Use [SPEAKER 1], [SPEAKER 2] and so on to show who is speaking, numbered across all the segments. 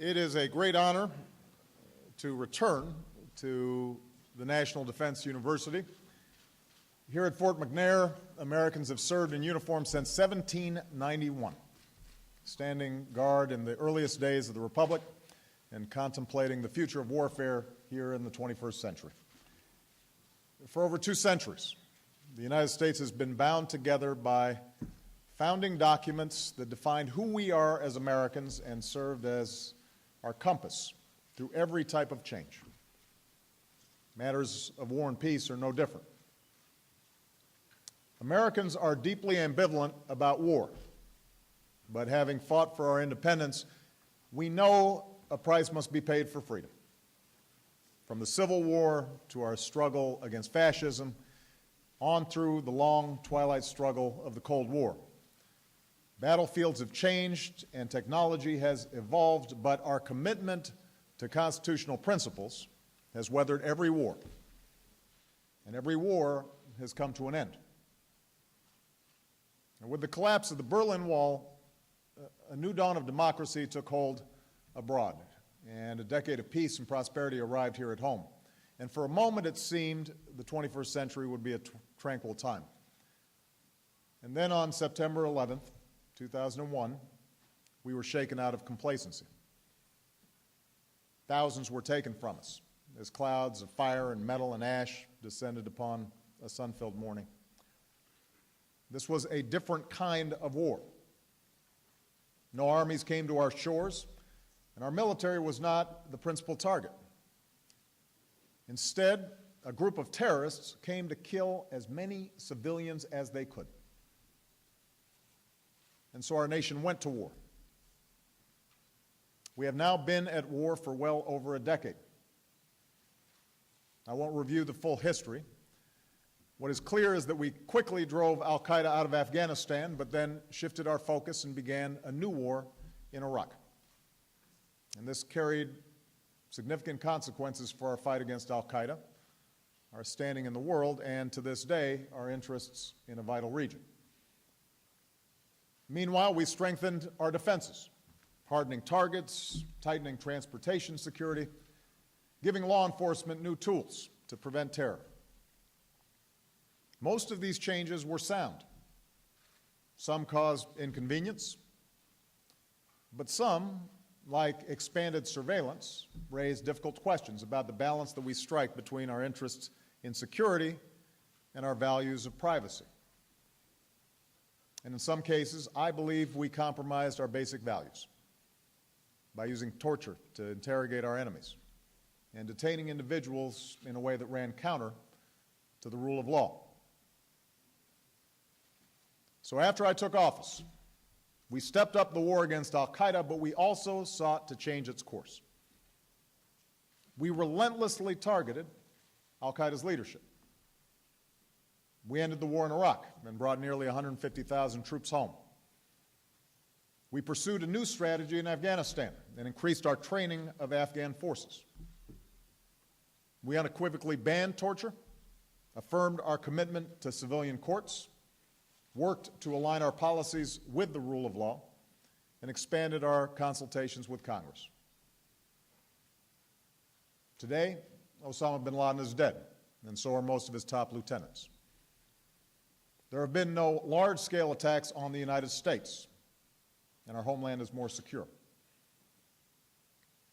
[SPEAKER 1] It is a great honor to return to the National Defense University. Here at Fort McNair, Americans have served in uniform since 1791, standing guard in the earliest days of the Republic and contemplating the future of warfare here in the 21st century. For over 2 centuries, the United States has been bound together by founding documents that defined who we are as Americans and served as our compass through every type of change. Matters of war and peace are no different. Americans are deeply ambivalent about war, but having fought for our independence, we know a price must be paid for freedom. From the Civil War to our struggle against fascism, on through the long twilight struggle of the Cold War. Battlefields have changed and technology has evolved, but our commitment to constitutional principles has weathered every war, and every war has come to an end. And with the collapse of the Berlin Wall, a new dawn of democracy took hold abroad, and a decade of peace and prosperity arrived here at home. And for a moment it seemed the 21st century would be a tranquil time. And then on September 11th, 2001, we were shaken out of complacency. Thousands were taken from us as clouds of fire and metal and ash descended upon a sun-filled morning. This was a different kind of war. No armies came to our shores, and our military was not the principal target. Instead, a group of terrorists came to kill as many civilians as they could. And so our nation went to war. We have now been at war for well over a decade. I won't review the full history. What is clear is that we quickly drove al-Qaeda out of Afghanistan, but then shifted our focus and began a new war in Iraq. And this carried significant consequences for our fight against al-Qaeda, our standing in the world, and to this day, our interests in a vital region. Meanwhile, we strengthened our defenses, hardening targets, tightening transportation security, giving law enforcement new tools to prevent terror. Most of these changes were sound. Some caused inconvenience, but some, like expanded surveillance, raised difficult questions about the balance that we strike between our interests in security and our values of privacy. And in some cases, I believe we compromised our basic values by using torture to interrogate our enemies and detaining individuals in a way that ran counter to the rule of law. So after I took office, we stepped up the war against al-Qaeda, but we also sought to change its course. We relentlessly targeted al-Qaeda's leadership. We ended the war in Iraq and brought nearly 150,000 troops home. We pursued a new strategy in Afghanistan and increased our training of Afghan forces. We unequivocally banned torture, affirmed our commitment to civilian courts, worked to align our policies with the rule of law, and expanded our consultations with Congress. Today, Osama bin Laden is dead, and so are most of his top lieutenants. There have been no large-scale attacks on the United States, and our homeland is more secure.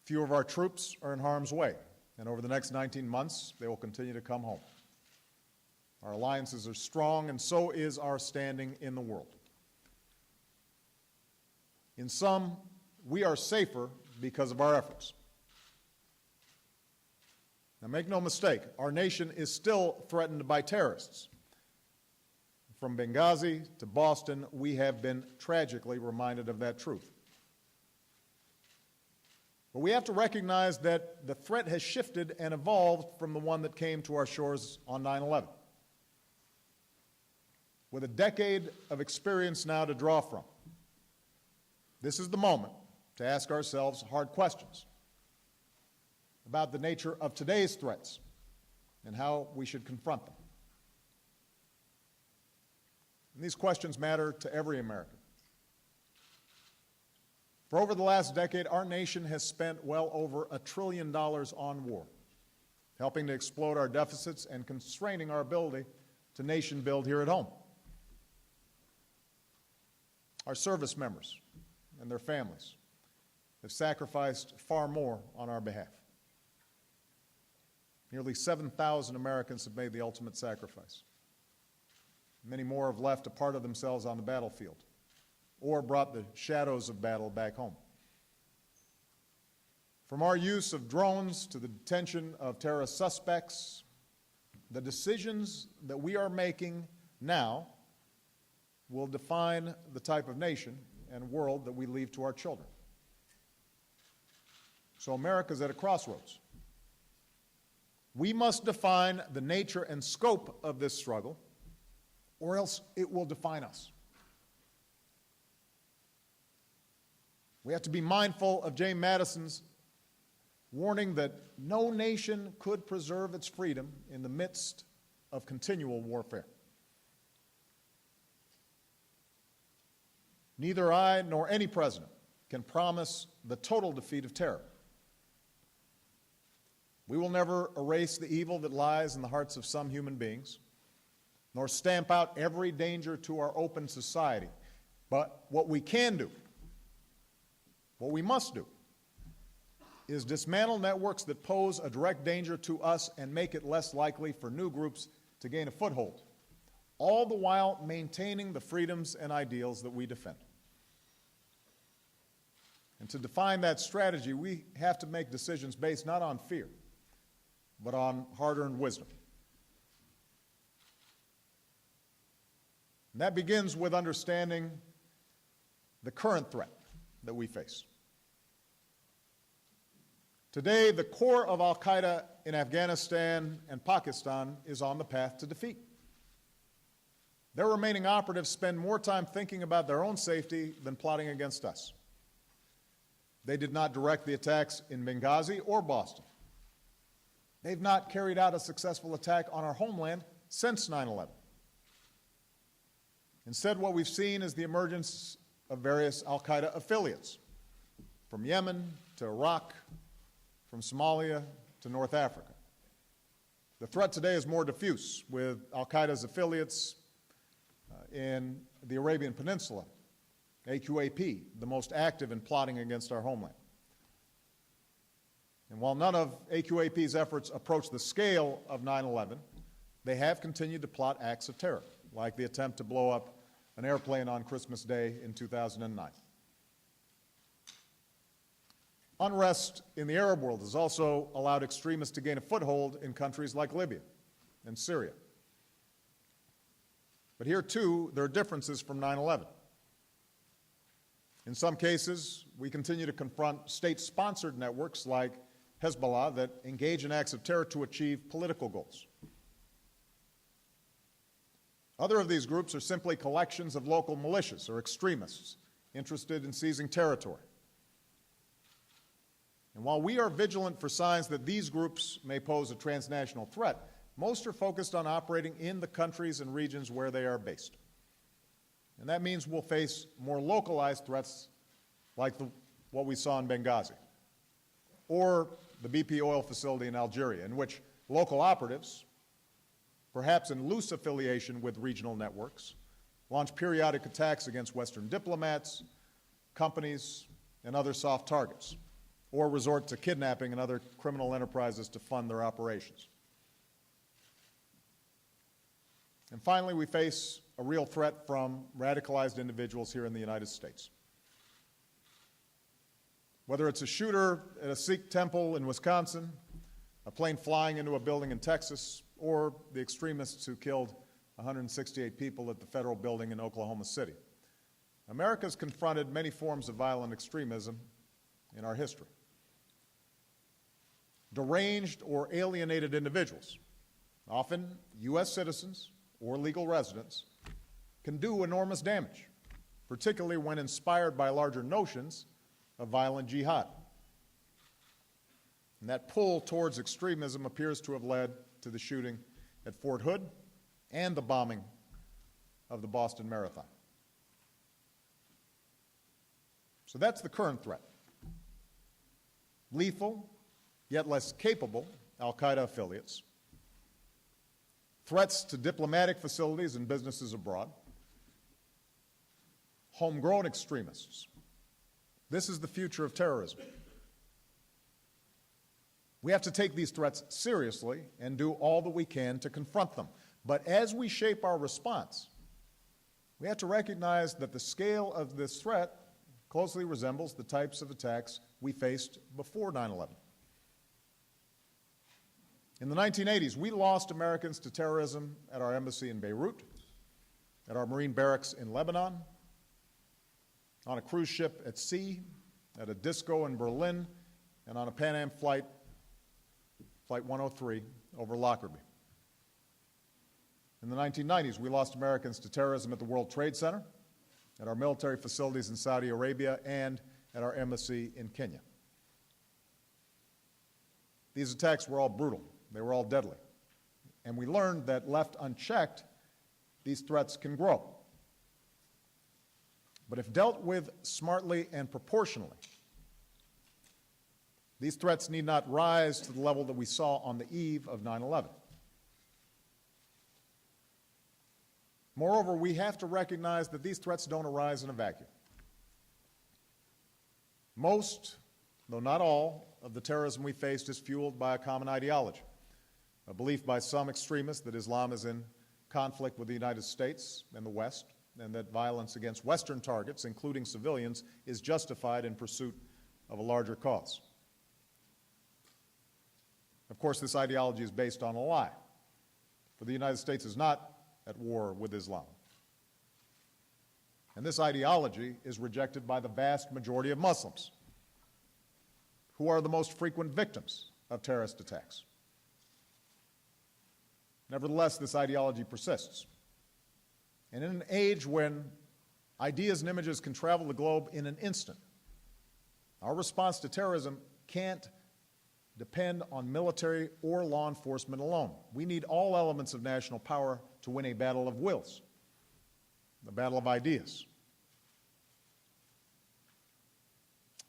[SPEAKER 1] Few of our troops are in harm's way, and over the next 19 months, they will continue to come home. Our alliances are strong, and so is our standing in the world. In sum, we are safer because of our efforts. Now, make no mistake, our nation is still threatened by terrorists. From Benghazi to Boston, we have been tragically reminded of that truth. But we have to recognize that the threat has shifted and evolved from the one that came to our shores on 9/11. With a decade of experience now to draw from, this is the moment to ask ourselves hard questions about the nature of today's threats and how we should confront them. And these questions matter to every American. For over the last decade, our nation has spent well over $1 trillion on war, helping to explode our deficits and constraining our ability to nation build here at home. Our service members and their families have sacrificed far more on our behalf. Nearly 7,000 Americans have made the ultimate sacrifice. Many more have left a part of themselves on the battlefield or brought the shadows of battle back home. From our use of drones to the detention of terrorist suspects, the decisions that we are making now will define the type of nation and world that we leave to our children. So America's at a crossroads. We must define the nature and scope of this struggle, or else it will define us. We have to be mindful of James Madison's warning that no nation could preserve its freedom in the midst of continual warfare. Neither I nor any president can promise the total defeat of terror. We will never erase the evil that lies in the hearts of some human beings, nor stamp out every danger to our open society. But what we can do, what we must do, is dismantle networks that pose a direct danger to us and make it less likely for new groups to gain a foothold, all the while maintaining the freedoms and ideals that we defend. And to define that strategy, we have to make decisions based not on fear, but on hard-earned wisdom. And that begins with understanding the current threat that we face. Today, the core of al-Qaeda in Afghanistan and Pakistan is on the path to defeat. Their remaining operatives spend more time thinking about their own safety than plotting against us. They did not direct the attacks in Benghazi or Boston. They've not carried out a successful attack on our homeland since 9/11. Instead, what we've seen is the emergence of various al-Qaeda affiliates, from Yemen to Iraq, from Somalia to North Africa. The threat today is more diffuse, with al-Qaeda's affiliates in the Arabian Peninsula, AQAP, the most active in plotting against our homeland. And while none of AQAP's efforts approach the scale of 9/11, they have continued to plot acts of terror, like the attempt to blow up an airplane on Christmas Day in 2009. Unrest in the Arab world has also allowed extremists to gain a foothold in countries like Libya and Syria. But here, too, there are differences from 9/11. In some cases, we continue to confront state-sponsored networks like Hezbollah that engage in acts of terror to achieve political goals. Other of these groups are simply collections of local militias or extremists interested in seizing territory. And while we are vigilant for signs that these groups may pose a transnational threat, most are focused on operating in the countries and regions where they are based. And that means we'll face more localized threats like what we saw in Benghazi, or the BP oil facility in Algeria, in which local operatives, perhaps in loose affiliation with regional networks, launch periodic attacks against Western diplomats, companies, and other soft targets, or resort to kidnapping and other criminal enterprises to fund their operations. And finally, we face a real threat from radicalized individuals here in the United States. Whether it's a shooter at a Sikh temple in Wisconsin, a plane flying into a building in Texas, or the extremists who killed 168 people at the federal building in Oklahoma City, America's confronted many forms of violent extremism in our history. Deranged or alienated individuals, often U.S. citizens or legal residents, can do enormous damage, particularly when inspired by larger notions of violent jihad. And that pull towards extremism appears to have led to the shooting at Fort Hood and the bombing of the Boston Marathon. So that's the current threat. Lethal, yet less capable, al-Qaeda affiliates. Threats to diplomatic facilities and businesses abroad. Homegrown extremists. This is the future of terrorism. We have to take these threats seriously and do all that we can to confront them. But as we shape our response, we have to recognize that the scale of this threat closely resembles the types of attacks we faced before 9/11. In the 1980s, we lost Americans to terrorism at our embassy in Beirut, at our Marine barracks in Lebanon, on a cruise ship at sea, at a disco in Berlin, and on a Pan Am flight, Flight 103, over Lockerbie. In the 1990s, we lost Americans to terrorism at the World Trade Center, at our military facilities in Saudi Arabia, and at our embassy in Kenya. These attacks were all brutal. They were all deadly. And we learned that left unchecked, these threats can grow. But if dealt with smartly and proportionally, these threats need not rise to the level that we saw on the eve of 9/11. Moreover, we have to recognize that these threats don't arise in a vacuum. Most, though not all, of the terrorism we faced is fueled by a common ideology, a belief by some extremists that Islam is in conflict with the United States and the West, and that violence against Western targets, including civilians, is justified in pursuit of a larger cause. Of course, this ideology is based on a lie, for the United States is not at war with Islam. And this ideology is rejected by the vast majority of Muslims, who are the most frequent victims of terrorist attacks. Nevertheless, this ideology persists. And in an age when ideas and images can travel the globe in an instant, our response to terrorism can't depend on military or law enforcement alone. We need all elements of national power to win a battle of wills, the battle of ideas.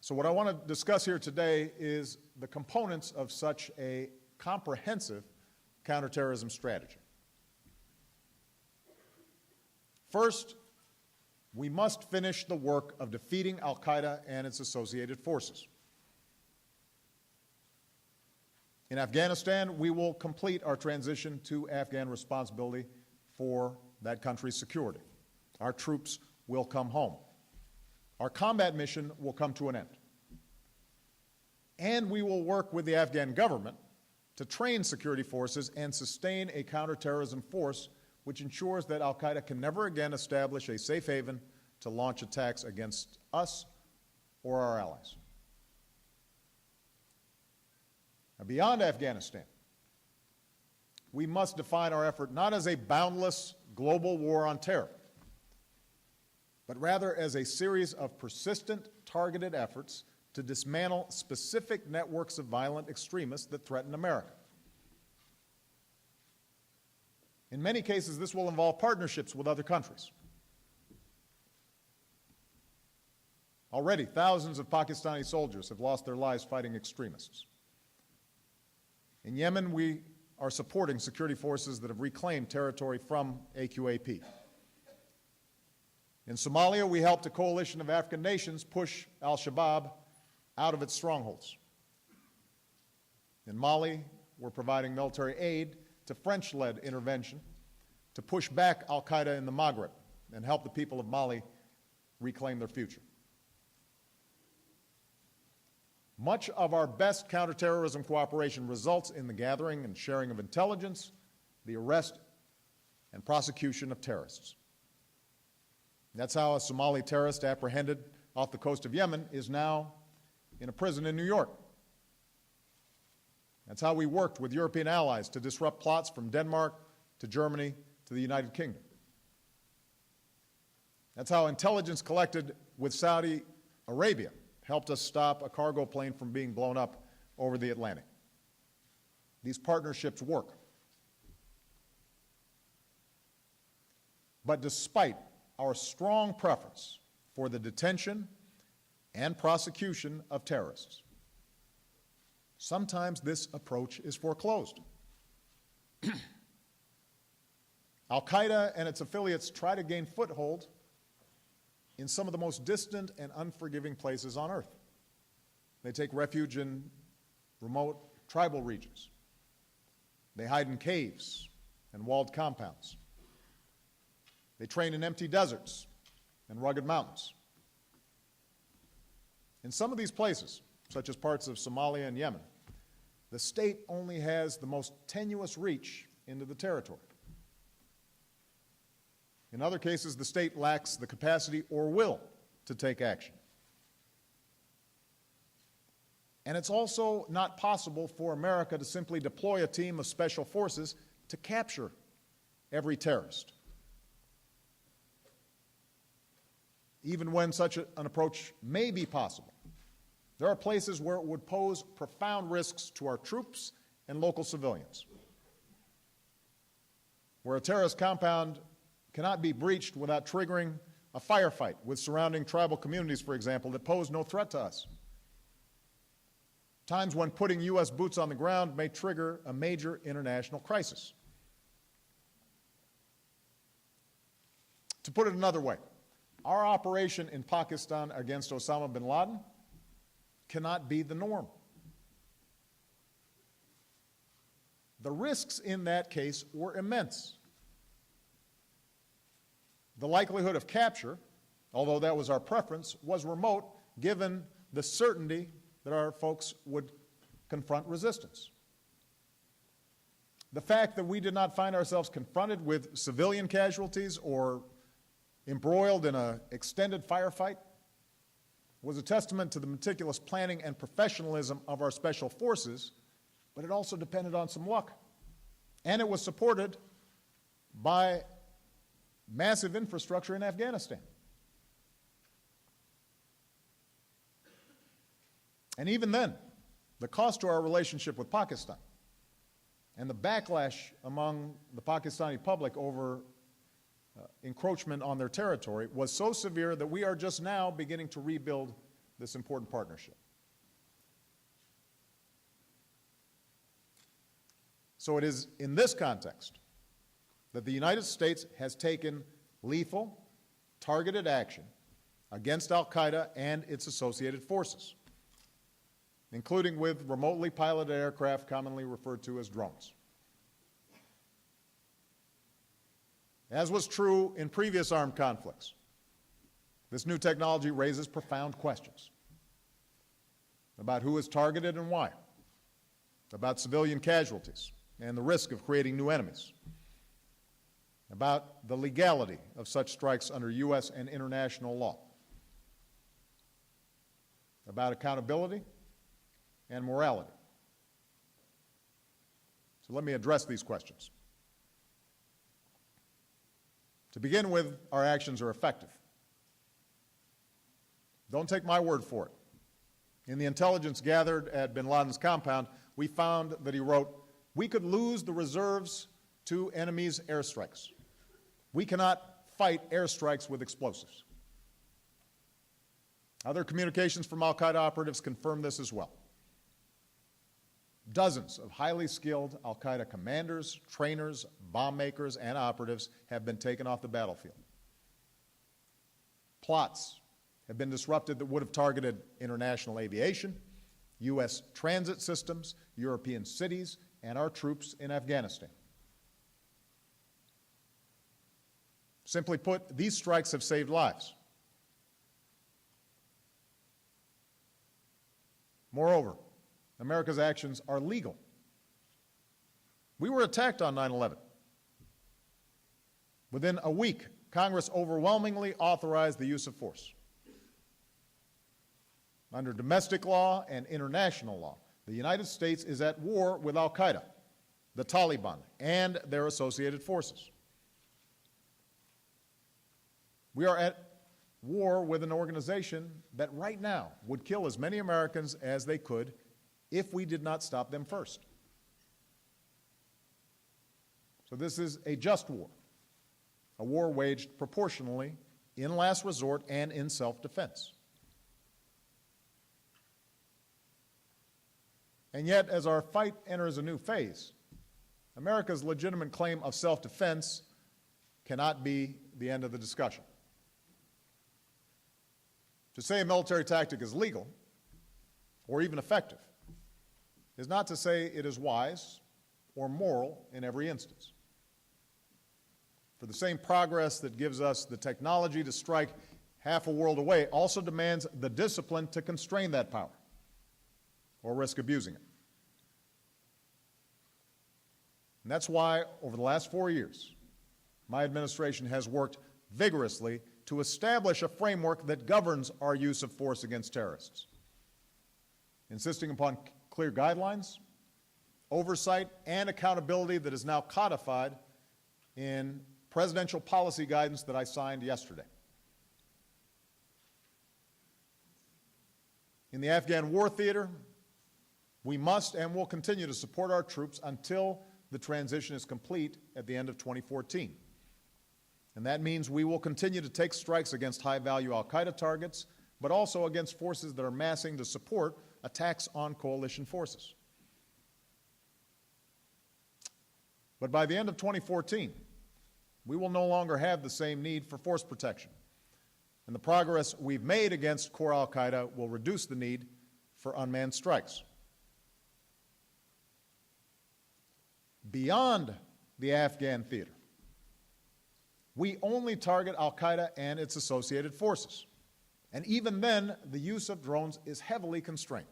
[SPEAKER 1] So what I want to discuss here today is the components of such a comprehensive counterterrorism strategy. First, we must finish the work of defeating al-Qaeda and its associated forces. In Afghanistan, we will complete our transition to Afghan responsibility for that country's security. Our troops will come home. Our combat mission will come to an end. And we will work with the Afghan government to train security forces and sustain a counterterrorism force which ensures that al-Qaeda can never again establish a safe haven to launch attacks against us or our allies. Now, beyond Afghanistan, we must define our effort not as a boundless global war on terror, but rather as a series of persistent, targeted efforts to dismantle specific networks of violent extremists that threaten America. In many cases, this will involve partnerships with other countries. Already, thousands of Pakistani soldiers have lost their lives fighting extremists. In Yemen, we are supporting security forces that have reclaimed territory from AQAP. In Somalia, we helped a coalition of African nations push al-Shabaab out of its strongholds. In Mali, we're providing military aid to French-led intervention to push back al-Qaeda in the Maghreb and help the people of Mali reclaim their future. Much of our best counterterrorism cooperation results in the gathering and sharing of intelligence, the arrest and prosecution of terrorists. That's how a Somali terrorist apprehended off the coast of Yemen is now in a prison in New York. That's how we worked with European allies to disrupt plots from Denmark to Germany to the United Kingdom. That's how intelligence collected with Saudi Arabia helped us stop a cargo plane from being blown up over the Atlantic. These partnerships work. But despite our strong preference for the detention and prosecution of terrorists. Sometimes this approach is foreclosed. Al-Qaeda and its affiliates try to gain foothold in some of the most distant and unforgiving places on earth. They take refuge in remote tribal regions. They hide in caves and walled compounds. They train in empty deserts and rugged mountains. In some of these places, such as parts of Somalia and Yemen, the state only has the most tenuous reach into the territory. In other cases, the state lacks the capacity or will to take action. And it's also not possible for America to simply deploy a team of special forces to capture every terrorist. Even when such an approach may be possible, there are places where it would pose profound risks to our troops and local civilians, where a terrorist compound cannot be breached without triggering a firefight with surrounding tribal communities, for example, that pose no threat to us. Times when putting U.S. boots on the ground may trigger a major international crisis. To put it another way, our operation in Pakistan against Osama bin Laden cannot be the norm. The risks in that case were immense. The likelihood of capture, although that was our preference, was remote given the certainty that our folks would confront resistance. The fact that we did not find ourselves confronted with civilian casualties or embroiled in an extended firefight was a testament to the meticulous planning and professionalism of our special forces, but it also depended on some luck. And it was supported by massive infrastructure in Afghanistan. And even then, the cost to our relationship with Pakistan and the backlash among the Pakistani public over encroachment on their territory was so severe that we are just now beginning to rebuild this important partnership. So it is in this context that the United States has taken lethal, targeted action against al-Qaeda and its associated forces, including with remotely piloted aircraft commonly referred to as drones. As was true in previous armed conflicts, this new technology raises profound questions about who is targeted and why, about civilian casualties and the risk of creating new enemies, about the legality of such strikes under U.S. and international law, about accountability and morality. So let me address these questions. To begin with, our actions are effective. Don't take my word for it. In the intelligence gathered at bin Laden's compound, we found that he wrote, "We could lose the reserves to enemies' airstrikes. We cannot fight airstrikes with explosives." Other communications from al-Qaeda operatives confirm this as well. Dozens of highly skilled al-Qaeda commanders, trainers, bomb makers, and operatives have been taken off the battlefield. Plots have been disrupted that would have targeted international aviation, U.S. transit systems, European cities, and our troops in Afghanistan. Simply put, these strikes have saved lives. Moreover, America's actions are legal. We were attacked on 9/11. Within a week, Congress overwhelmingly authorized the use of force. Under domestic law and international law, the United States is at war with al-Qaeda, the Taliban, and their associated forces. We are at war with an organization that right now would kill as many Americans as they could if we did not stop them first. So this is a just war, a war waged proportionally, in last resort, and in self-defense. And yet, as our fight enters a new phase, America's legitimate claim of self-defense cannot be the end of the discussion. To say a military tactic is legal or even effective is not to say it is wise or moral in every instance. For the same progress that gives us the technology to strike half a world away also demands the discipline to constrain that power or risk abusing it. And that's why, over the last 4 years, my administration has worked vigorously to establish a framework that governs our use of force against terrorists, insisting upon clear guidelines, oversight, and accountability that is now codified in presidential policy guidance that I signed yesterday. In the Afghan war theater, we must and will continue to support our troops until the transition is complete at the end of 2014. And that means we will continue to take strikes against high-value al-Qaeda targets, but also against forces that are massing to support attacks on coalition forces. But by the end of 2014, we will no longer have the same need for force protection. And the progress we've made against core al-Qaeda will reduce the need for unmanned strikes. Beyond the Afghan theater, we only target al-Qaeda and its associated forces. And even then, the use of drones is heavily constrained.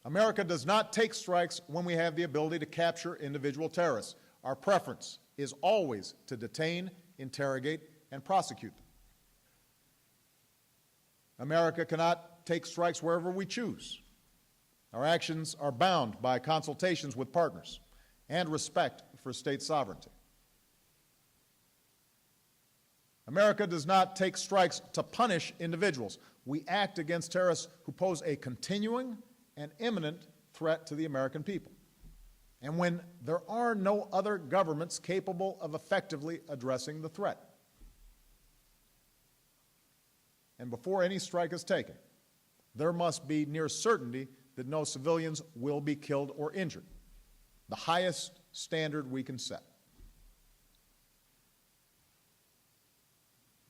[SPEAKER 1] America does not take strikes when we have the ability to capture individual terrorists. Our preference is always to detain, interrogate, and prosecute them. America cannot take strikes wherever we choose. Our actions are bound by consultations with partners and respect for state sovereignty. America does not take strikes to punish individuals. We act against terrorists who pose a continuing and imminent threat to the American people, and when there are no other governments capable of effectively addressing the threat. And before any strike is taken, there must be near certainty that no civilians will be killed or injured, the highest standard we can set.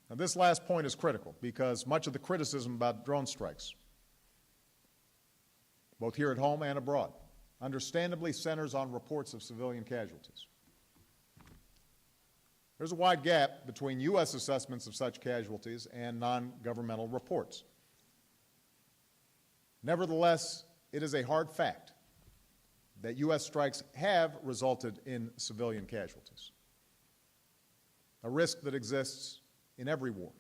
[SPEAKER 1] Now, this last point is critical because much of the criticism about drone strikes, both here at home and abroad, understandably centers on reports of civilian casualties. There's a wide gap between U.S. assessments of such casualties and non-governmental reports. Nevertheless, it is a hard fact that U.S. strikes have resulted in civilian casualties, a risk that exists in every war.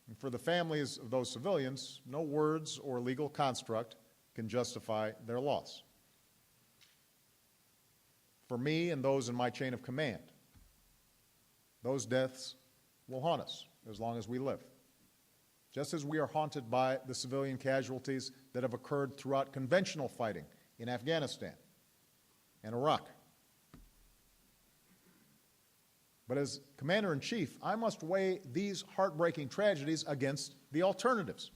[SPEAKER 1] And for the families of those civilians, no words or legal construct can justify their loss. For me and those in my chain of command, those deaths will haunt us as long as we live, just as we are haunted by the civilian casualties that have occurred throughout conventional fighting in Afghanistan and Iraq. But as Commander-in-Chief, I must weigh these heartbreaking tragedies against the alternatives.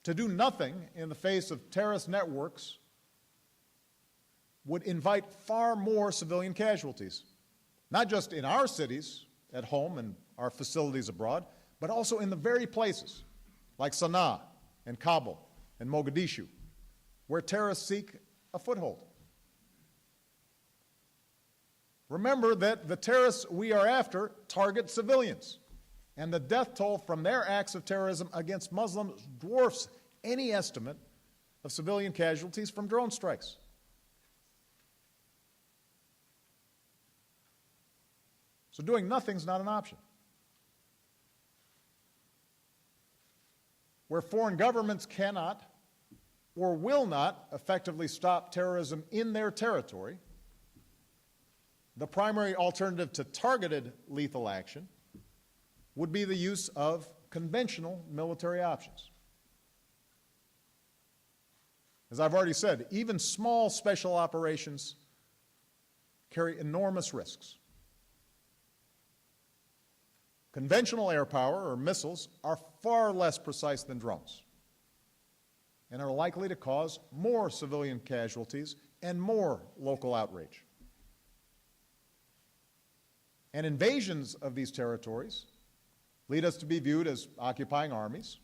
[SPEAKER 1] To do nothing in the face of terrorist networks would invite far more civilian casualties, not just in our cities at home and our facilities abroad, but also in the very places like Sana'a and Kabul and Mogadishu, where terrorists seek a foothold. Remember that the terrorists we are after target civilians, and the death toll from their acts of terrorism against Muslims dwarfs any estimate of civilian casualties from drone strikes. So doing nothing is not an option. Where foreign governments cannot or will not effectively stop terrorism in their territory, the primary alternative to targeted lethal action would be the use of conventional military options. As I've already said, even small special operations carry enormous risks. Conventional air power, or missiles, are far less precise than drones and are likely to cause more civilian casualties and more local outrage. And invasions of these territories lead us to be viewed as occupying armies,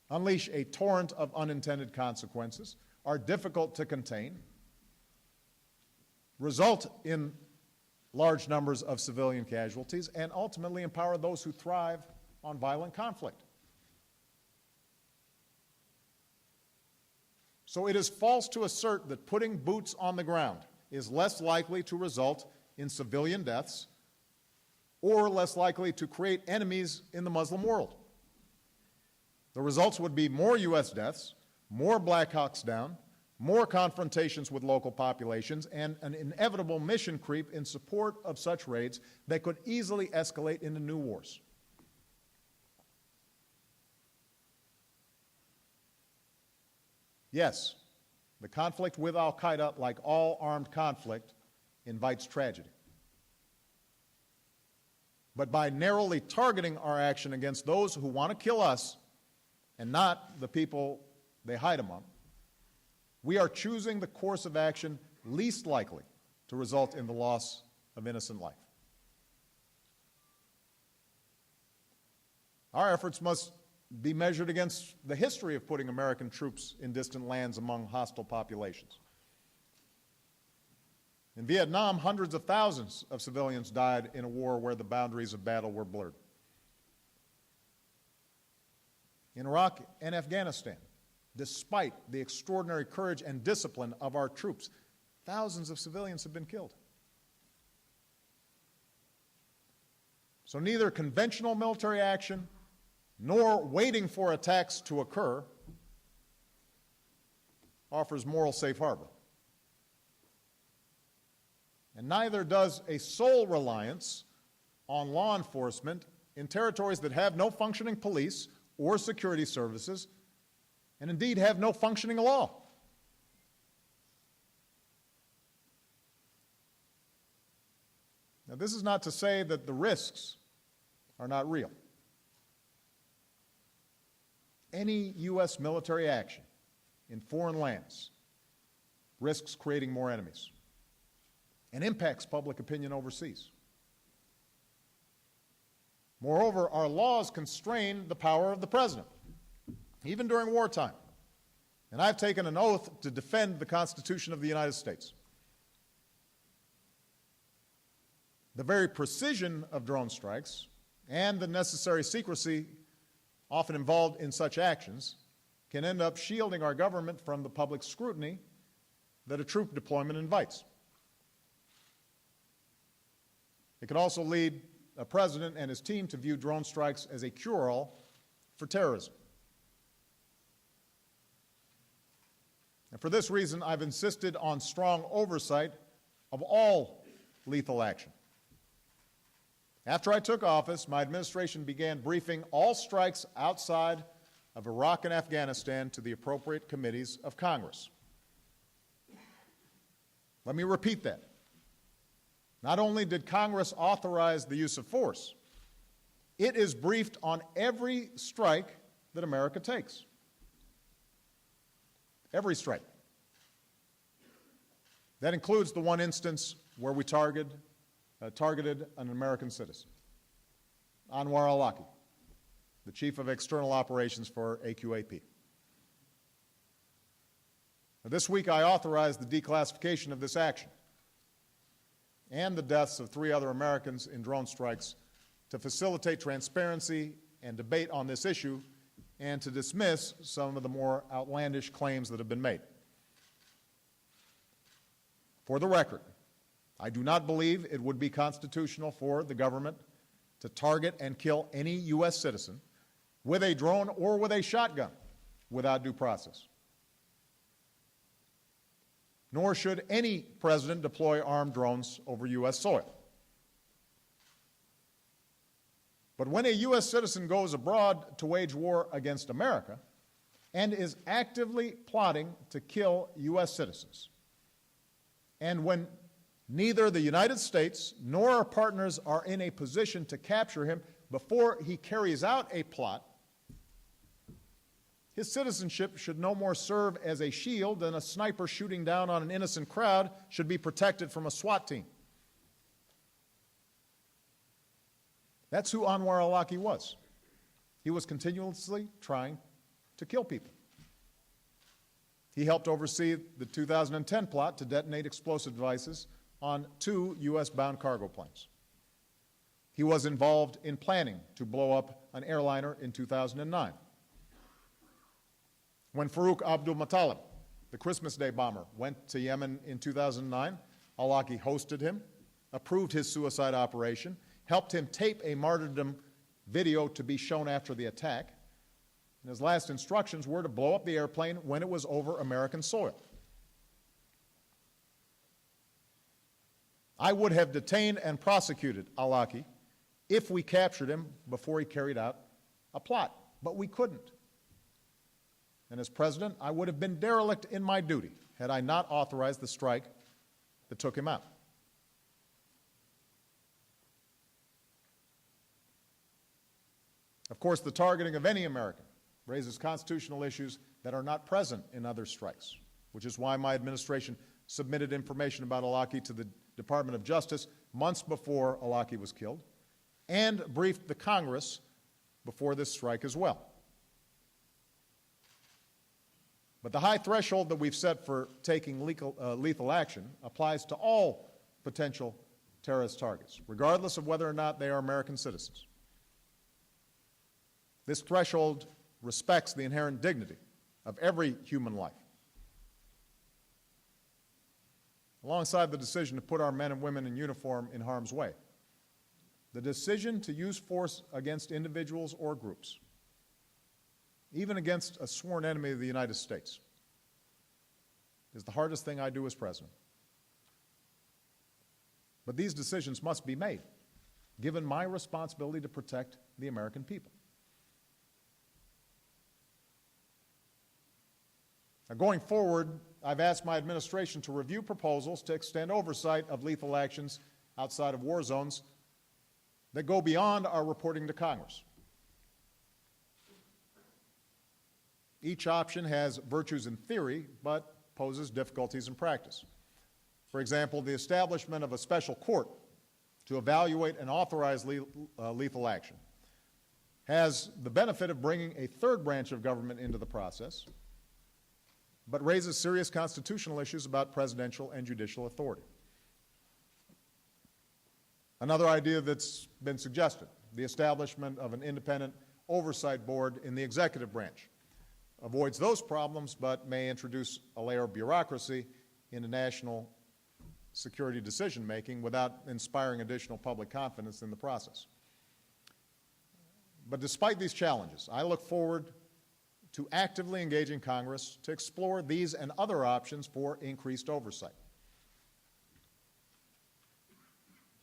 [SPEAKER 1] unleash a torrent of unintended consequences, are difficult to contain, result in large numbers of civilian casualties, and ultimately empower those who thrive on violent conflict. So it is false to assert that putting boots on the ground is less likely to result in civilian deaths or less likely to create enemies in the Muslim world. The results would be more U.S. deaths, more Black Hawks Down, more confrontations with local populations, and an inevitable mission creep in support of such raids that could easily escalate into new wars. Yes, the conflict with al-Qaeda, like all armed conflict, invites tragedy. But by narrowly targeting our action against those who want to kill us and not the people they hide among, we are choosing the course of action least likely to result in the loss of innocent life. Our efforts must be measured against the history of putting American troops in distant lands among hostile populations. In Vietnam, hundreds of thousands of civilians died in a war where the boundaries of battle were blurred. In Iraq and Afghanistan, despite the extraordinary courage and discipline of our troops, thousands of civilians have been killed. So neither conventional military action nor waiting for attacks to occur offers moral safe harbor. And neither does a sole reliance on law enforcement in territories that have no functioning police or security services, and indeed have no functioning law. Now, this is not to say that the risks are not real. Any U.S. military action in foreign lands risks creating more enemies and impacts public opinion overseas. Moreover, our laws constrain the power of the president, even during wartime. And I've taken an oath to defend the Constitution of the United States. The very precision of drone strikes and the necessary secrecy often involved in such actions can end up shielding our government from the public scrutiny that a troop deployment invites. It can also lead a president and his team to view drone strikes as a cure-all for terrorism. And for this reason, I've insisted on strong oversight of all lethal action. After I took office, my administration began briefing all strikes outside of Iraq and Afghanistan to the appropriate committees of Congress. Let me repeat that. Not only did Congress authorize the use of force, it is briefed on every strike that America takes. Every strike. That includes the one instance where we targeted an American citizen, Anwar al-Awlaki, the Chief of External Operations for AQAP. This week I authorized the declassification of this action and the deaths of 3 other Americans in drone strikes to facilitate transparency and debate on this issue and to dismiss some of the more outlandish claims that have been made. For the record, I do not believe it would be constitutional for the government to target and kill any U.S. citizen with a drone or with a shotgun without due process. Nor should any president deploy armed drones over U.S. soil. But when a U.S. citizen goes abroad to wage war against America and is actively plotting to kill U.S. citizens, and when neither the United States nor our partners are in a position to capture him before he carries out a plot, his citizenship should no more serve as a shield than a sniper shooting down on an innocent crowd should be protected from a SWAT team. That's who Anwar al-Awlaki was. He was continuously trying to kill people. He helped oversee the 2010 plot to detonate explosive devices on 2 U.S.-bound cargo planes. He was involved in planning to blow up an airliner in 2009. When Farouk Abdul Muttalib, the Christmas Day bomber, went to Yemen in 2009, al-Awlaki hosted him, approved his suicide operation, helped him tape a martyrdom video to be shown after the attack, and his last instructions were to blow up the airplane when it was over American soil. I would have detained and prosecuted al-Awlaki if we captured him before he carried out a plot, but we couldn't. And as president, I would have been derelict in my duty had I not authorized the strike that took him out. Of course, the targeting of any American raises constitutional issues that are not present in other strikes, which is why my administration submitted information about al-Awlaki to the Department of Justice months before al-Awlaki was killed, and briefed the Congress before this strike as well. But the high threshold that we've set for taking lethal action applies to all potential terrorist targets, regardless of whether or not they are American citizens. This threshold respects the inherent dignity of every human life. Alongside the decision to put our men and women in uniform in harm's way, the decision to use force against individuals or groups, even against a sworn enemy of the United States, is the hardest thing I do as president. But these decisions must be made, given my responsibility to protect the American people. Now, going forward, I've asked my administration to review proposals to extend oversight of lethal actions outside of war zones that go beyond our reporting to Congress. Each option has virtues in theory, but poses difficulties in practice. For example, the establishment of a special court to evaluate and authorize lethal action has the benefit of bringing a third branch of government into the process, but raises serious constitutional issues about presidential and judicial authority. Another idea that's been suggested, the establishment of an independent oversight board in the executive branch, avoids those problems but may introduce a layer of bureaucracy into national security decision-making without inspiring additional public confidence in the process. But despite these challenges, I look forward to actively engaging Congress to explore these and other options for increased oversight.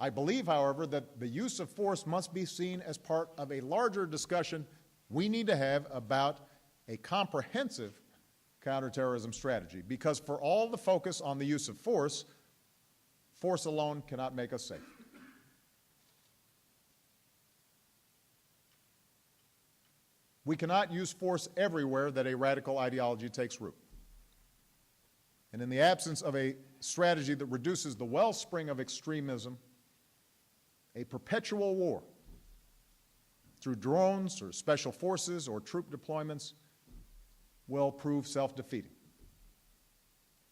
[SPEAKER 1] I believe, however, that the use of force must be seen as part of a larger discussion we need to have about a comprehensive counterterrorism strategy, because for all the focus on the use of force, force alone cannot make us safe. We cannot use force everywhere that a radical ideology takes root. And in the absence of a strategy that reduces the wellspring of extremism, a perpetual war through drones or special forces or troop deployments will prove self-defeating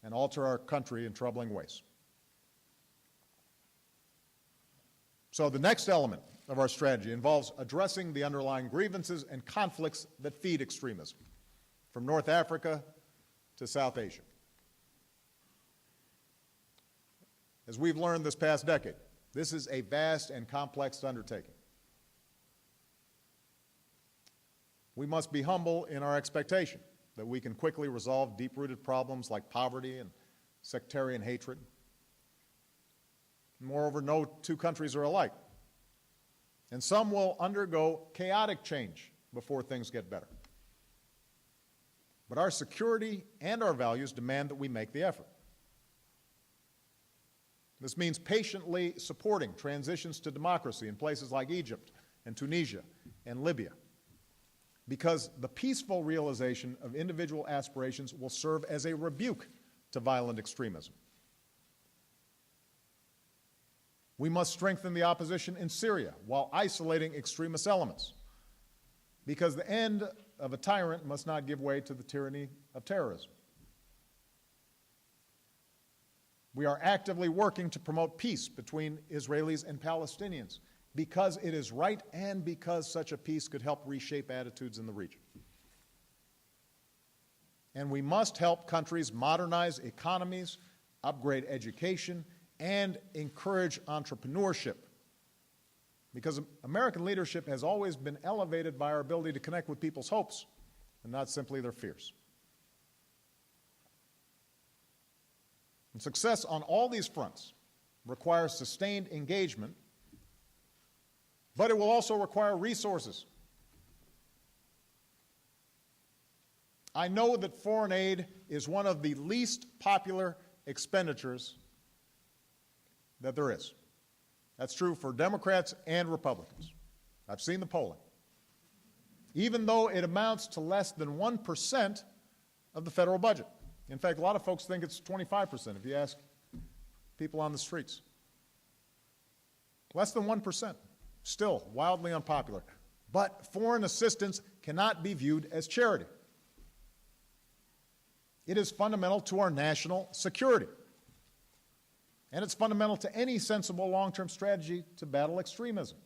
[SPEAKER 1] and alter our country in troubling ways. So the next element of our strategy involves addressing the underlying grievances and conflicts that feed extremism, from North Africa to South Asia. As we've learned this past decade, this is a vast and complex undertaking. We must be humble in our expectation that we can quickly resolve deep-rooted problems like poverty and sectarian hatred. Moreover, no two countries are alike, and some will undergo chaotic change before things get better. But our security and our values demand that we make the effort. This means patiently supporting transitions to democracy in places like Egypt and Tunisia and Libya, because the peaceful realization of individual aspirations will serve as a rebuke to violent extremism. We must strengthen the opposition in Syria while isolating extremist elements, because the end of a tyrant must not give way to the tyranny of terrorism. We are actively working to promote peace between Israelis and Palestinians because it is right and because such a peace could help reshape attitudes in the region. And we must help countries modernize economies, upgrade education, and encourage entrepreneurship, because American leadership has always been elevated by our ability to connect with people's hopes and not simply their fears. And success on all these fronts requires sustained engagement, but it will also require resources. I know that foreign aid is one of the least popular expenditures that there is. That's true for Democrats and Republicans. I've seen the polling. Even though it amounts to less than 1% of the federal budget. In fact, a lot of folks think it's 25% if you ask people on the streets. Less than 1%. Still wildly unpopular. But foreign assistance cannot be viewed as charity. It is fundamental to our national security. And it's fundamental to any sensible long-term strategy to battle extremism.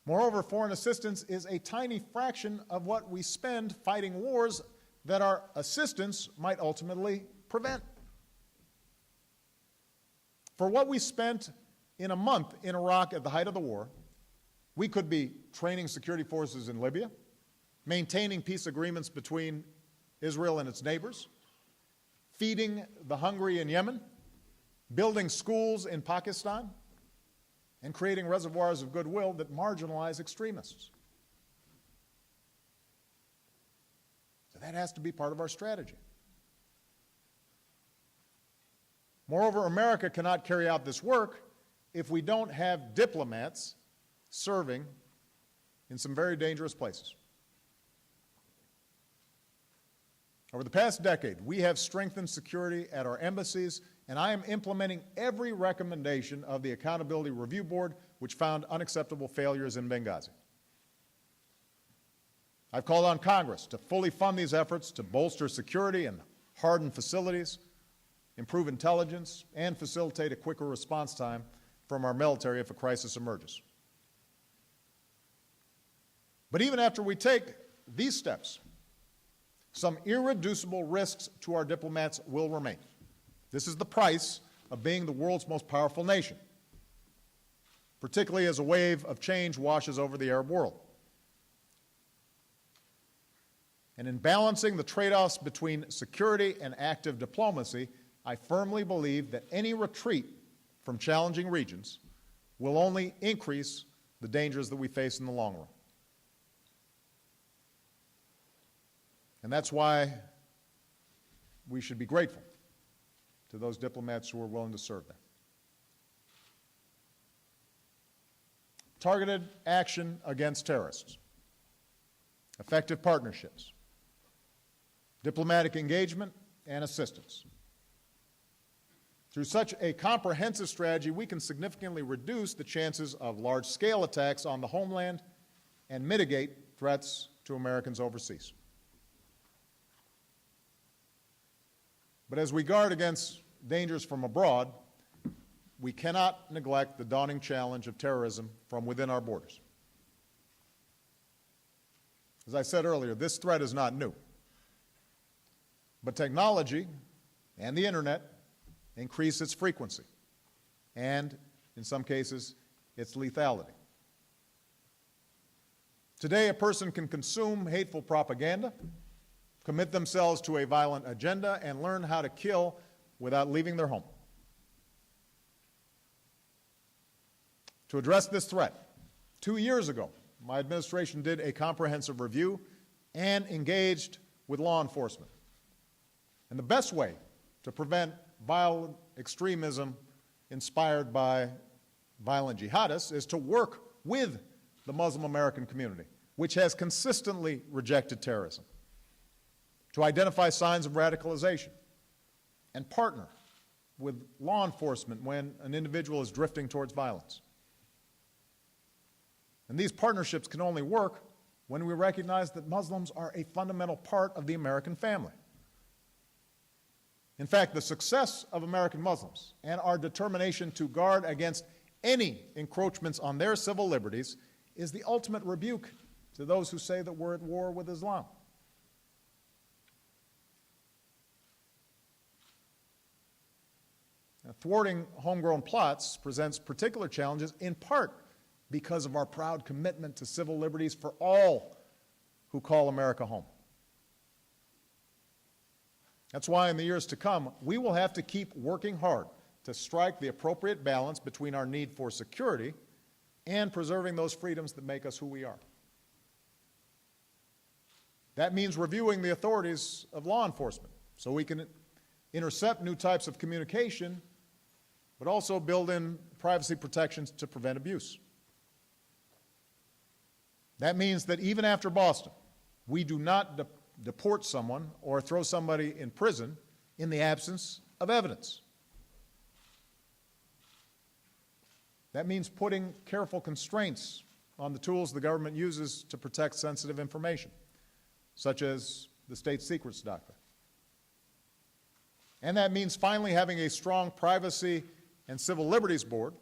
[SPEAKER 1] Moreover, foreign assistance is a tiny fraction of what we spend fighting wars that our assistance might ultimately prevent. For what we spent in a month in Iraq at the height of the war, we could be training security forces in Libya, maintaining peace agreements between Israel and its neighbors, feeding the hungry in Yemen, building schools in Pakistan, and creating reservoirs of goodwill that marginalize extremists. So that has to be part of our strategy. Moreover, America cannot carry out this work if we don't have diplomats serving in some very dangerous places. Over the past decade, we have strengthened security at our embassies, and I am implementing every recommendation of the Accountability Review Board, which found unacceptable failures in Benghazi. I've called on Congress to fully fund these efforts to bolster security and harden facilities, improve intelligence, and facilitate a quicker response time from our military if a crisis emerges. But even after we take these steps, some irreducible risks to our diplomats will remain. This is the price of being the world's most powerful nation, particularly as a wave of change washes over the Arab world. And in balancing the trade-offs between security and active diplomacy, I firmly believe that any retreat from challenging regions will only increase the dangers that we face in the long run. And that's why we should be grateful to those diplomats who are willing to serve there. Targeted action against terrorists, effective partnerships, diplomatic engagement, and assistance. Through such a comprehensive strategy, we can significantly reduce the chances of large-scale attacks on the homeland and mitigate threats to Americans overseas. But as we guard against dangers from abroad, we cannot neglect the daunting challenge of terrorism from within our borders. As I said earlier, this threat is not new. But technology and the internet increase its frequency and, in some cases, its lethality. Today, a person can consume hateful propaganda, commit themselves to a violent agenda, and learn how to kill without leaving their home. To address this threat, 2 years ago, my administration did a comprehensive review and engaged with law enforcement. And the best way to prevent violent extremism inspired by violent jihadists is to work with the Muslim American community, which has consistently rejected terrorism, to identify signs of radicalization and partner with law enforcement when an individual is drifting towards violence. And these partnerships can only work when we recognize that Muslims are a fundamental part of the American family. In fact, the success of American Muslims and our determination to guard against any encroachments on their civil liberties is the ultimate rebuke to those who say that we're at war with Islam. Now, thwarting homegrown plots presents particular challenges in part because of our proud commitment to civil liberties for all who call America home. That's why in the years to come, we will have to keep working hard to strike the appropriate balance between our need for security and preserving those freedoms that make us who we are. That means reviewing the authorities of law enforcement so we can intercept new types of communication, but also build in privacy protections to prevent abuse. That means that even after Boston, we do not deport someone or throw somebody in prison in the absence of evidence. That means putting careful constraints on the tools the government uses to protect sensitive information, such as the state secrets doctrine. And that means finally having a strong privacy and civil liberties board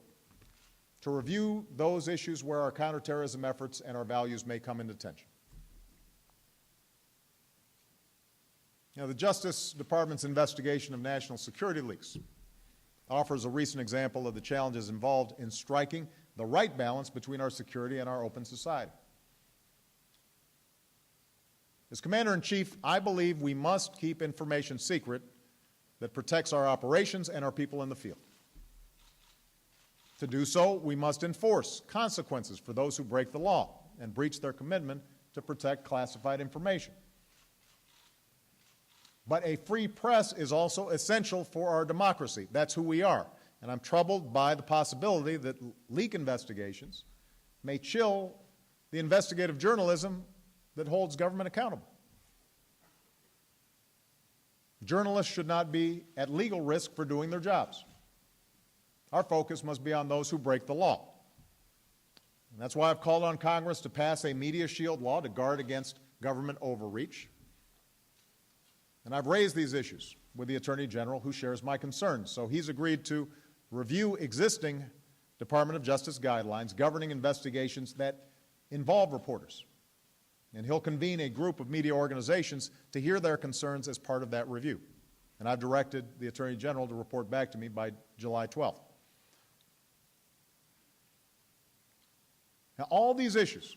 [SPEAKER 1] to review those issues where our counterterrorism efforts and our values may come into tension. You know, the Justice Department's investigation of national security leaks offers a recent example of the challenges involved in striking the right balance between our security and our open society. As Commander-in-Chief, I believe we must keep information secret that protects our operations and our people in the field. To do so, we must enforce consequences for those who break the law and breach their commitment to protect classified information. But a free press is also essential for our democracy. That's who we are. And I'm troubled by the possibility that leak investigations may chill the investigative journalism that holds government accountable. Journalists should not be at legal risk for doing their jobs. Our focus must be on those who break the law. And that's why I've called on Congress to pass a media shield law to guard against government overreach. And I've raised these issues with the Attorney General, who shares my concerns. So he's agreed to review existing Department of Justice guidelines governing investigations that involve reporters. And he'll convene a group of media organizations to hear their concerns as part of that review. And I've directed the Attorney General to report back to me by July 12th. Now, all these issues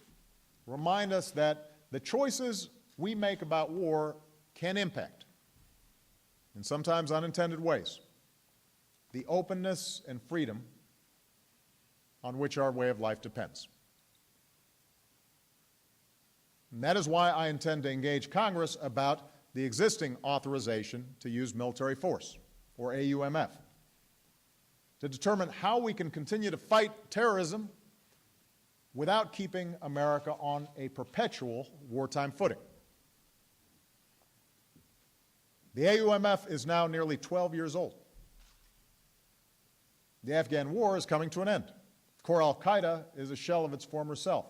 [SPEAKER 1] remind us that the choices we make about war can impact, in sometimes unintended ways, the openness and freedom on which our way of life depends. And that is why I intend to engage Congress about the existing authorization to use military force, or AUMF, to determine how we can continue to fight terrorism without keeping America on a perpetual wartime footing. The AUMF is now nearly 12 years old. The Afghan war is coming to an end. Core al-Qaeda is a shell of its former self.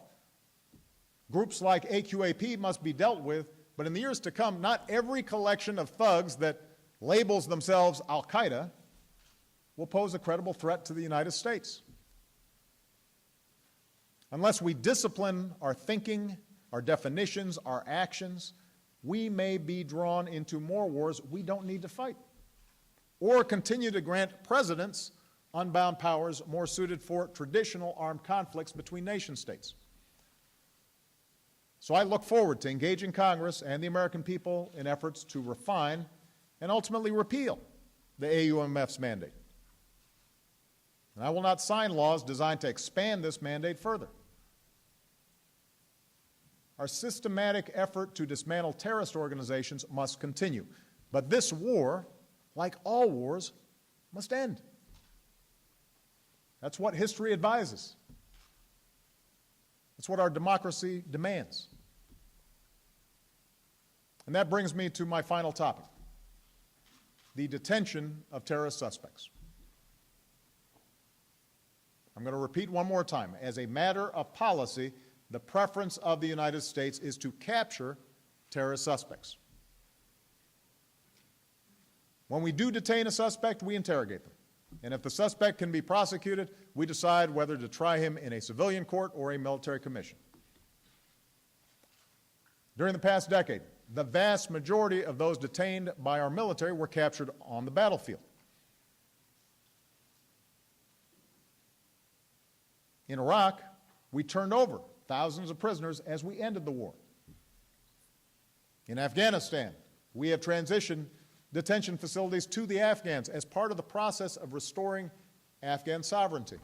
[SPEAKER 1] Groups like AQAP must be dealt with, but in the years to come, not every collection of thugs that labels themselves al-Qaeda will pose a credible threat to the United States. Unless we discipline our thinking, our definitions, our actions, we may be drawn into more wars we don't need to fight, or continue to grant presidents unbound powers more suited for traditional armed conflicts between nation states. So I look forward to engaging Congress and the American people in efforts to refine and ultimately repeal the AUMF's mandate. And I will not sign laws designed to expand this mandate further. Our systematic effort to dismantle terrorist organizations must continue. But this war, like all wars, must end. That's what history advises. That's what our democracy demands. And that brings me to my final topic, the detention of terrorist suspects. I'm going to repeat one more time. As a matter of policy, the preference of the United States is to capture terrorist suspects. When we do detain a suspect, we interrogate them. And if the suspect can be prosecuted, we decide whether to try him in a civilian court or a military commission. During the past decade, the vast majority of those detained by our military were captured on the battlefield. In Iraq, we turned over thousands of prisoners as we ended the war. In Afghanistan, we have transitioned detention facilities to the Afghans as part of the process of restoring Afghan sovereignty.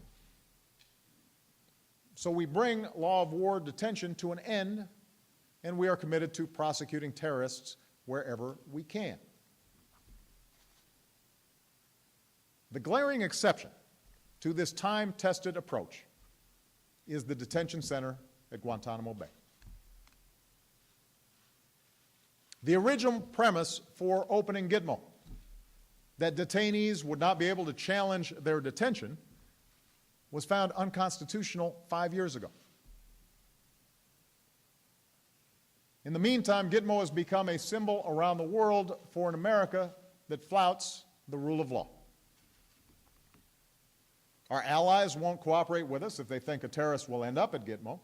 [SPEAKER 1] So we bring law of war detention to an end, and we are committed to prosecuting terrorists wherever we can. The glaring exception to this time-tested approach is the detention center at Guantanamo Bay. The original premise for opening Gitmo, that detainees would not be able to challenge their detention, was found unconstitutional 5 years ago. In the meantime, Gitmo has become a symbol around the world for an America that flouts the rule of law. Our allies won't cooperate with us if they think a terrorist will end up at Gitmo.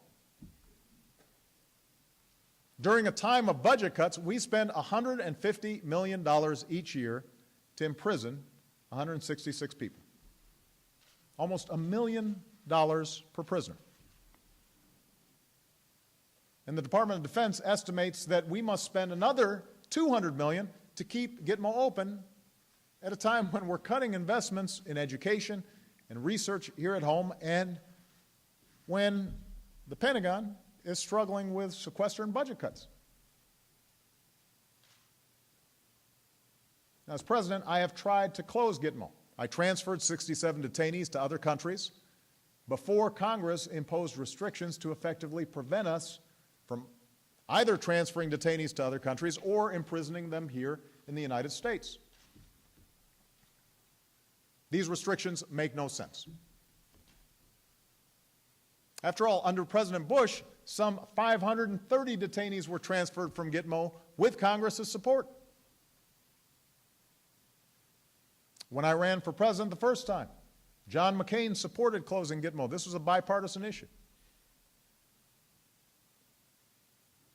[SPEAKER 1] During a time of budget cuts, we spend $150 million each year to imprison 166 people. Almost $1 million per prisoner. And the Department of Defense estimates that we must spend another $200 million to keep Gitmo open at a time when we're cutting investments in education and research here at home, and when the Pentagon is struggling with sequester and budget cuts. Now, as president, I have tried to close Gitmo. I transferred 67 detainees to other countries before Congress imposed restrictions to effectively prevent us from either transferring detainees to other countries or imprisoning them here in the United States. These restrictions make no sense. After all, under President Bush, some 530 detainees were transferred from Gitmo with Congress's support. When I ran for president the first time, John McCain supported closing Gitmo. This was a bipartisan issue.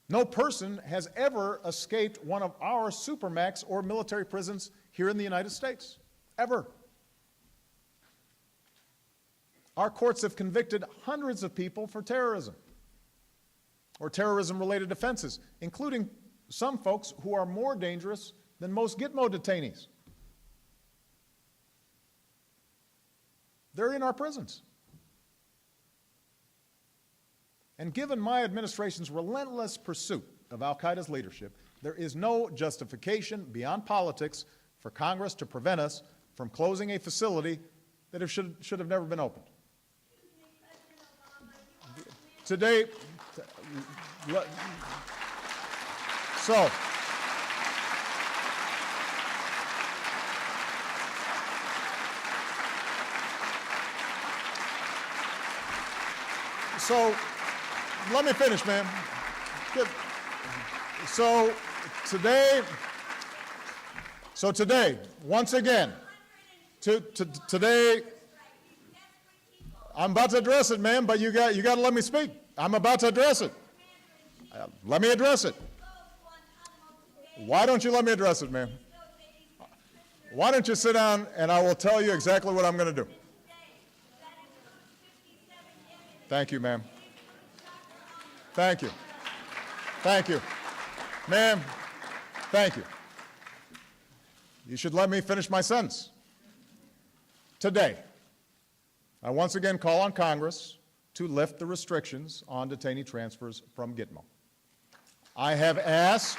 [SPEAKER 1] No person has ever escaped one of our supermax or military prisons here in the United States, ever. Our courts have convicted hundreds of people for terrorism or terrorism-related offenses, including some folks who are more dangerous than most Gitmo detainees. They're in our prisons. And given my administration's relentless pursuit of al-Qaeda's leadership, there is no justification beyond politics for Congress to prevent us from closing a facility that should have never been opened. Today, so let me finish, man. Good. So today, once again, today, I'm about to address it, man, but you got to let me speak. I'm about to address it. Let me address it. Why don't you let me address it, man? Why don't you sit down and I will tell you exactly what I'm going to do. Thank you, ma'am. Thank you. Thank you. Ma'am, thank you. You should let me finish my sentence. Today, I once again call on Congress to lift the restrictions on detainee transfers from Gitmo. I have asked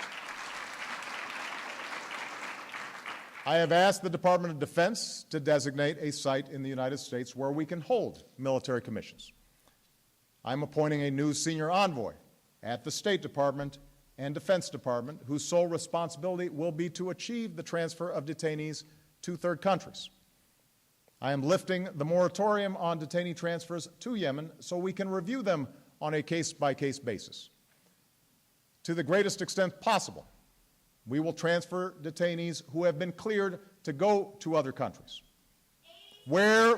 [SPEAKER 1] I have asked the Department of Defense to designate a site in the United States where we can hold military commissions. I'm appointing a new senior envoy at the State Department and Defense Department whose sole responsibility will be to achieve the transfer of detainees to third countries. I am lifting the moratorium on detainee transfers to Yemen so we can review them on a case-by-case basis. To the greatest extent possible, we will transfer detainees who have been cleared to go to other countries. Where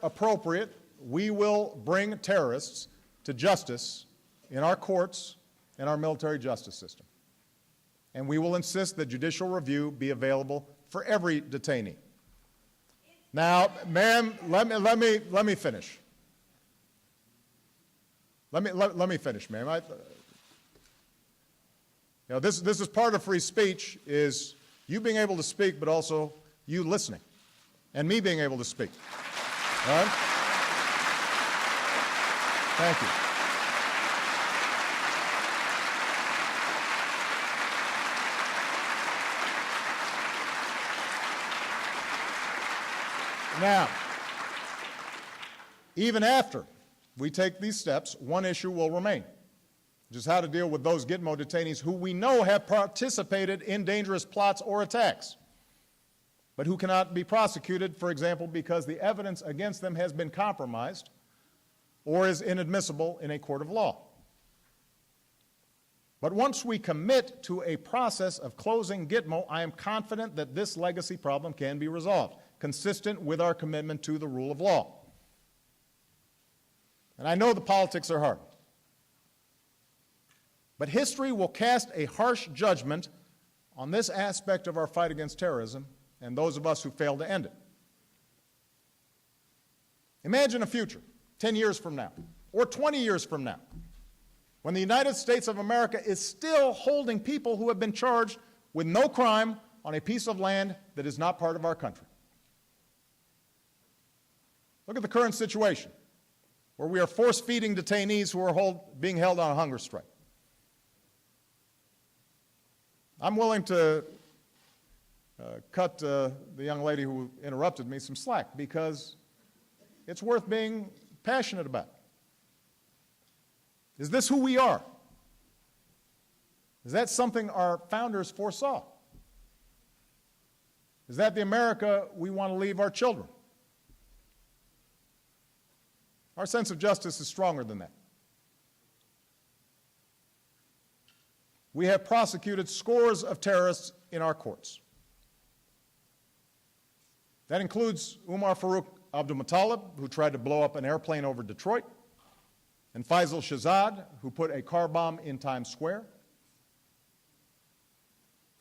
[SPEAKER 1] appropriate, we will bring terrorists to justice in our courts and our military justice system. And we will insist that judicial review be available for every detainee. Now, ma'am, let me finish. Let me finish, ma'am. This is part of free speech, is you being able to speak, but also you listening, and me being able to speak. All right? Thank you. Now, even after we take these steps, one issue will remain, which is how to deal with those Gitmo detainees who we know have participated in dangerous plots or attacks, but who cannot be prosecuted, for example, because the evidence against them has been compromised or is inadmissible in a court of law. But once we commit to a process of closing Gitmo, I am confident that this legacy problem can be resolved, consistent with our commitment to the rule of law. And I know the politics are hard, but history will cast a harsh judgment on this aspect of our fight against terrorism and those of us who failed to end it. Imagine a future 10 years from now or 20 years from now when the United States of America is still holding people who have been charged with no crime on a piece of land that is not part of our country. Look at the current situation, where we are force-feeding detainees who are being held on a hunger strike. I'm willing to cut the young lady who interrupted me some slack, because it's worth being passionate about. Is this who we are? Is that something our founders foresaw? Is that the America we want to leave our children? Our sense of justice is stronger than that. We have prosecuted scores of terrorists in our courts. That includes Umar Farouk Abdulmutallab, who tried to blow up an airplane over Detroit, and Faisal Shahzad, who put a car bomb in Times Square.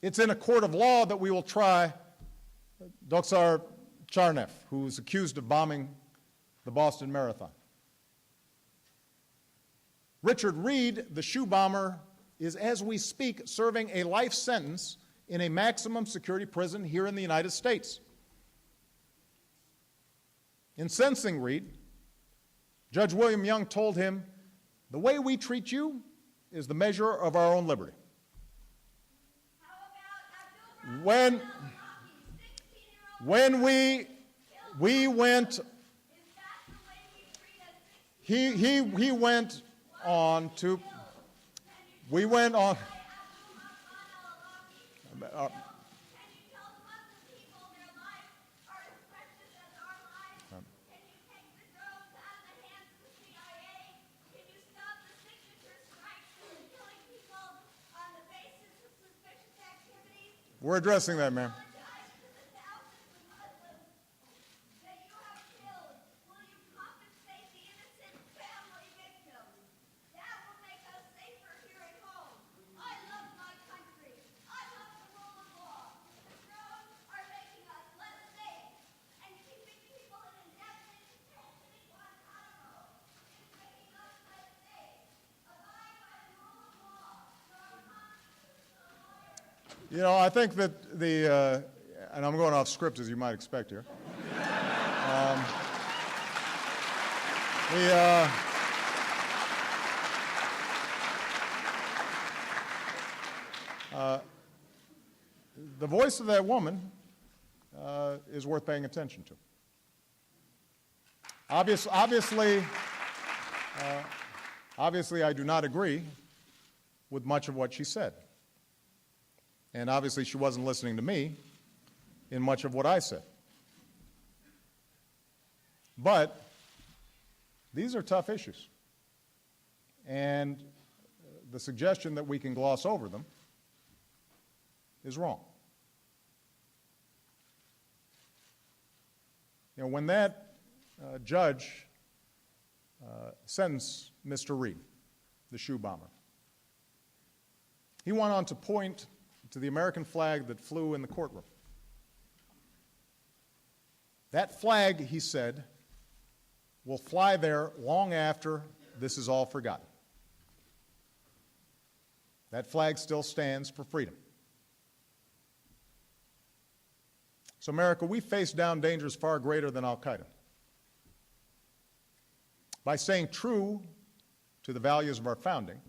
[SPEAKER 1] It's in a court of law that we will try Doksar Charnev, who is accused of bombing the Boston Marathon. Richard Reed, the shoe bomber, is, as we speak, serving a life sentence in a maximum security prison here in the United States. In sentencing Reed, Judge William Young told him, "The way we treat you is the measure of our own liberty." When we went, he went on to, we went on, we're addressing that, ma'am. You know, I think that and I'm going off script as you might expect here. the voice of that woman is worth paying attention to. Obviously, I do not agree with much of what she said. And obviously, she wasn't listening to me in much of what I said. But these are tough issues. And the suggestion that we can gloss over them is wrong. You know, when that judge sentenced Mr. Reed, the shoe bomber, he went on to point to the American flag that flew in the courtroom. That flag, he said, will fly there long after this is all forgotten. That flag still stands for freedom. So, America, we face down dangers far greater than al-Qaeda. By staying true to the values of our founding,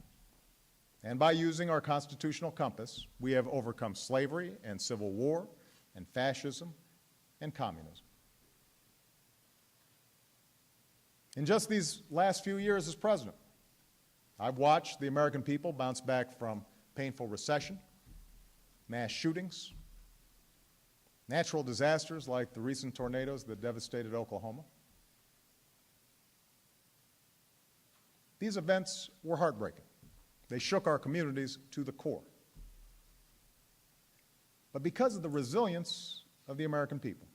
[SPEAKER 1] and by using our constitutional compass, we have overcome slavery and civil war and fascism and communism. In just these last few years as president, I've watched the American people bounce back from painful recession, mass shootings, natural disasters like the recent tornadoes that devastated Oklahoma. These events were heartbreaking. They shook our communities to the core. But because of the resilience of the American people,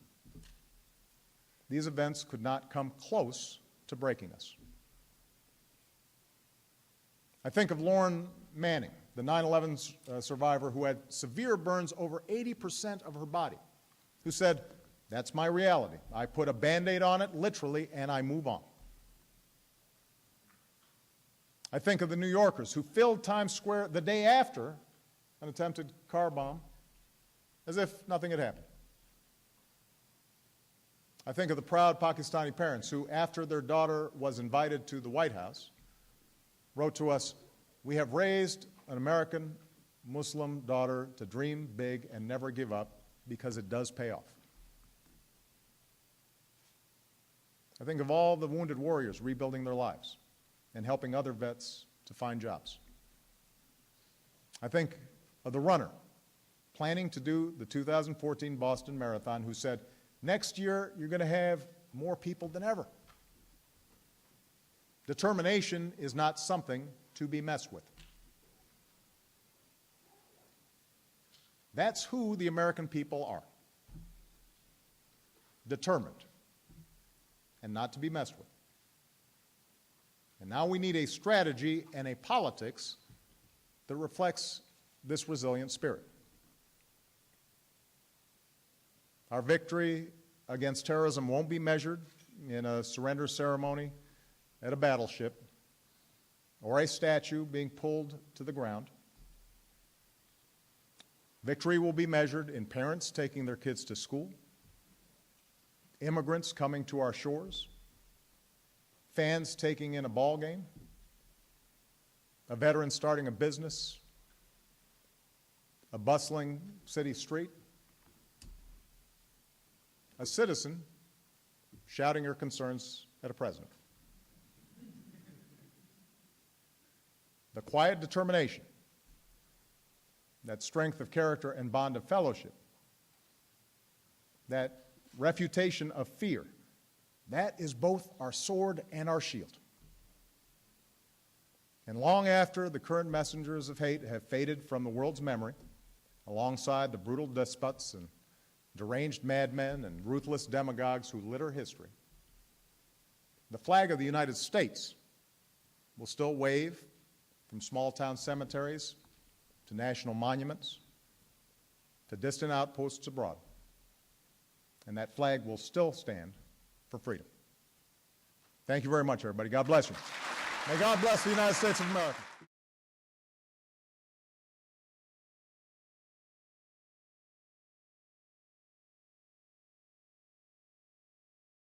[SPEAKER 1] these events could not come close to breaking us. I think of Lauren Manning, the 9/11 survivor who had severe burns over 80% of her body, who said, "That's my reality. I put a Band-Aid on it, literally, and I move on." I think of the New Yorkers who filled Times Square the day after an attempted car bomb as if nothing had happened. I think of the proud Pakistani parents who, after their daughter was invited to the White House, wrote to us, "We have raised an American Muslim daughter to dream big and never give up because it does pay off." I think of all the wounded warriors rebuilding their lives and helping other vets to find jobs. I think of the runner planning to do the 2014 Boston Marathon who said, "Next year you're going to have more people than ever." Determination is not something to be messed with. That's who the American people are. Determined and not to be messed with. And now we need a strategy and a politics that reflects this resilient spirit. Our victory against terrorism won't be measured in a surrender ceremony at a battleship or a statue being pulled to the ground. Victory will be measured in parents taking their kids to school, immigrants coming to our shores, fans taking in a ball game, a veteran starting a business, a bustling city street, a citizen shouting your concerns at a president. The quiet determination, that strength of character and bond of fellowship, that refutation of fear, that is both our sword and our shield. And long after the current messengers of hate have faded from the world's memory, alongside the brutal despots and deranged madmen and ruthless demagogues who litter history, the flag of the United States will still wave from small-town cemeteries to national monuments to distant outposts abroad. And that flag will still stand for freedom. Thank you very much, everybody. God bless you. May God bless the United States of America.